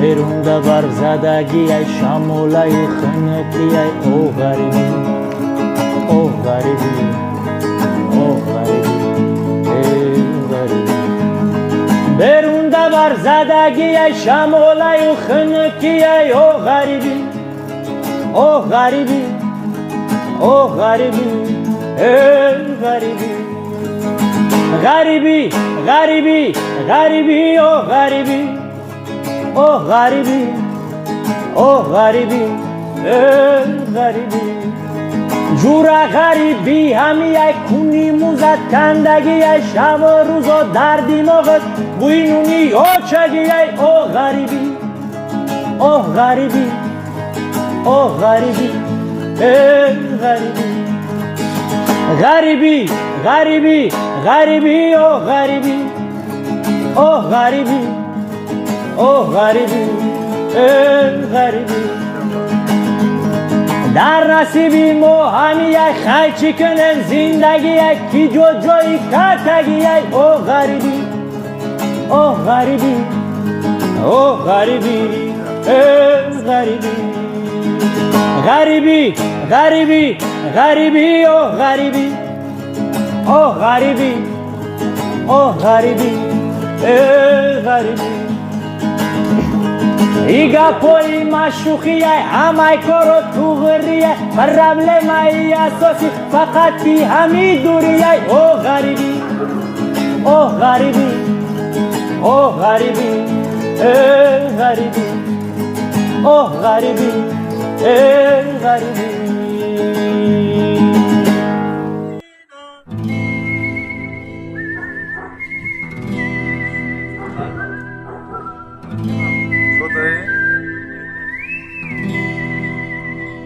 برون دبر زدگی ای شمولای خنکی ای او غریبی او غریبی او غریبی ای غریبی برون دبر زدگی ای شمولای خنکی ای او غریبی او غریبی او غریبی ای غریبی غریبی غریبی غریبی او غریبی او غریبی او غریبی ای غریبی جورا غریبی همی ای کنی موزد کندگی ای شب و روز و دردی مغز بوینونی او چگی ای او غریبی او غریبی او غریبی ای غریبی غریبی غریبی غریبی او غریبی او غریبی او غریبی ای غریبی در نصیبی مو همی ای خیچی کنن زندگی ای کی جو جوی کتگی ای او غریبی او غریبی او غریبی ای غریبی غریبی غریبی غریبی او غریبی او غریبی او غریبی ای غریبی ایگا پوی مشوخی همه کارو تو غریه پر ربل مایی اساسی فقط بی همی دوری او غریبی او غریبی او غریبی ای غریبی او غریبی ای غریبی